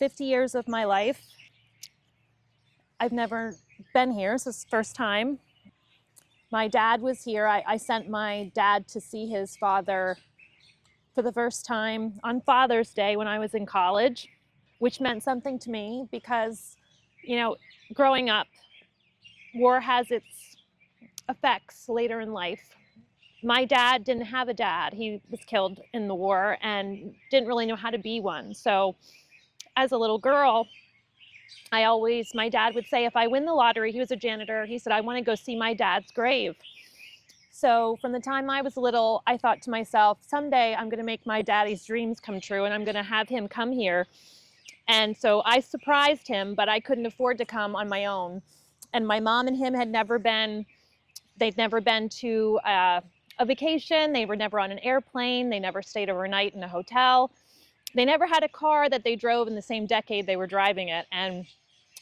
50 years of my life, I've never been here. So it's the first time. My dad was here. I sent my dad to see his father for the first time on Father's Day when I was in college, which meant something to me because, growing up, war has its effects later in life. My dad didn't have a dad. He was killed in the war and didn't really know how to be one. So as a little girl, my dad would say, if I win the lottery, he was a janitor, he said, I want to go see my dad's grave. So from the time I was little, I thought to myself, someday I'm going to make my daddy's dreams come true and I'm going to have him come here. And so I surprised him, but I couldn't afford to come on my own. And my mom and him they'd never been to a vacation. They were never on an airplane. They never stayed overnight in a hotel. They never had a car that they drove in the same decade they were driving it. And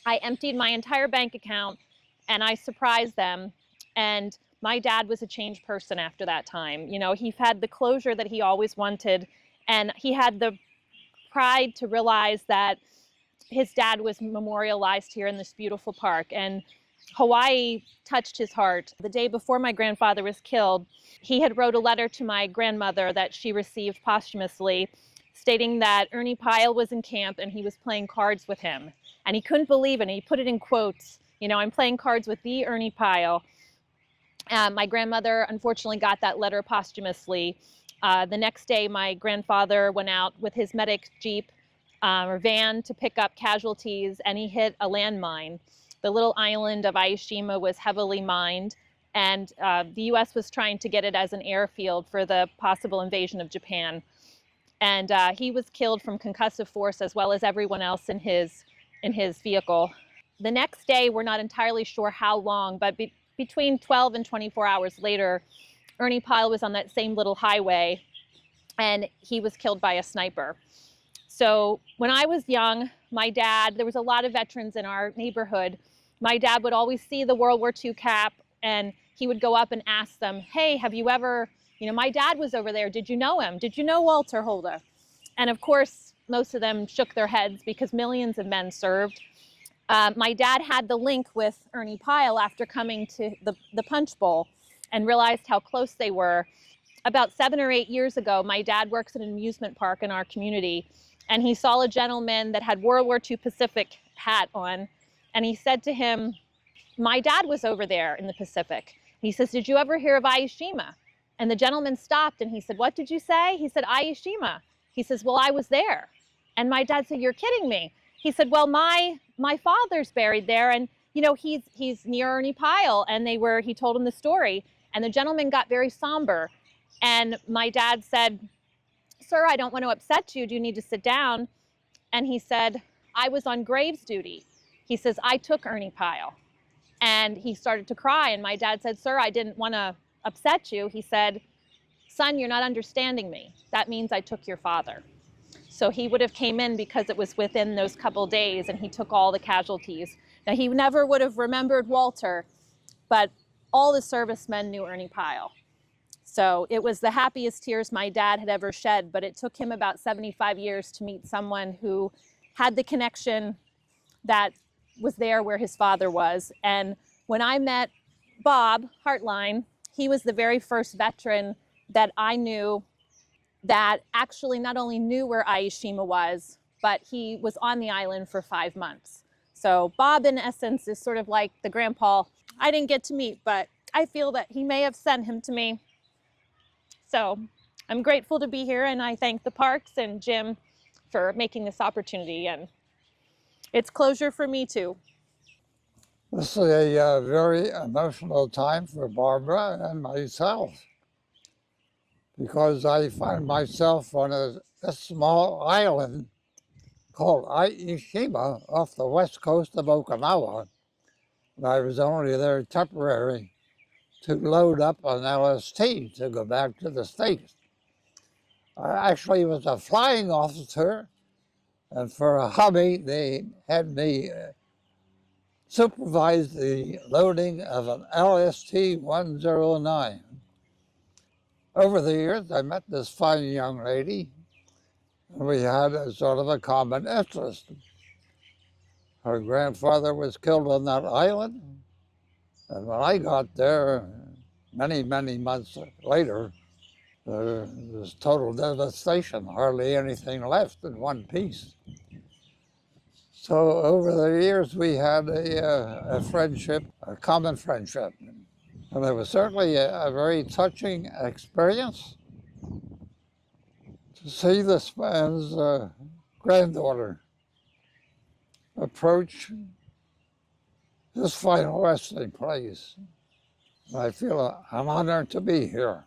I emptied my entire bank account and I surprised them. And my dad was a changed person after that time. He had the closure that he always wanted. And he had the pride to realize that his dad was memorialized here in this beautiful park. And Hawaii touched his heart. The day before my grandfather was killed, he had wrote a letter to my grandmother that she received posthumously, stating that Ernie Pyle was in camp and he was playing cards with him. And he couldn't believe it. And he put it in quotes. I'm playing cards with the Ernie Pyle. My grandmother unfortunately got that letter posthumously. The next day, my grandfather went out with his medic jeep or van to pick up casualties, and he hit a landmine. The little island of Aishima was heavily mined, and the U.S. was trying to get it as an airfield for the possible invasion of Japan. And he was killed from concussive force, as well as everyone else in his vehicle. The next day, we're not entirely sure how long, but between 12 and 24 hours later, Ernie Pyle was on that same little highway, and he was killed by a sniper. So when I was young, my dad, there was a lot of veterans in our neighborhood. My dad would always see the World War II cap, and he would go up and ask them, hey, have you ever, my dad was over there. Did you know him? Did you know Walter Holda? And of course, most of them shook their heads because millions of men served. My dad had the link with Ernie Pyle after coming to the Punch Bowl and realized how close they were. About 7 or 8 years ago, my dad works at an amusement park in our community, and he saw a gentleman that had World War II Pacific hat on, and he said to him, my dad was over there in the Pacific. He says, did you ever hear of Aishima? And the gentleman stopped and he said, what did you say? He said, Aishima. He says, well, I was there. And my dad said, you're kidding me. He said, well, my father's buried there, and he's near Ernie Pyle. And he told him the story, and the gentleman got very somber. And my dad said, sir, I don't want to upset you. Do you need to sit down? And he said, I was on graves duty. He says, I took Ernie Pyle. And he started to cry. And my dad said, sir, I didn't want to upset you. He said, son, you're not understanding me. That means I took your father. So he would have came in because it was within those couple days, and he took all the casualties. Now, he never would have remembered Walter, but all the servicemen knew Ernie Pyle. So it was the happiest tears my dad had ever shed, but it took him about 75 years to meet someone who had the connection that was there where his father was. And when I met Bob Hartline, he was the very first veteran that I knew that actually not only knew where Aishima was, but he was on the island for 5 months. So Bob, in essence, is sort of like the grandpa I didn't get to meet, but I feel that he may have sent him to me. So I'm grateful to be here, and I thank the parks and Jim for making this opportunity, and it's closure for me too. This is a very emotional time for Barbara and myself, because I find myself on a small island called Aishima off the west coast of Okinawa. And I was only there temporary to load up an LST to go back to the States. I actually was a flying officer, and for a hobby, they had me supervise the loading of an LST-109. Over the years, I met this fine young lady We had a sort of a common interest. Her grandfather was killed on that island, and when I got there, many, many months later, there was total devastation, hardly anything left in one piece. So over the years, we had a friendship, a common friendship. And it was certainly a very touching experience to see this man's granddaughter approach his final resting place. I feel I'm honored to be here.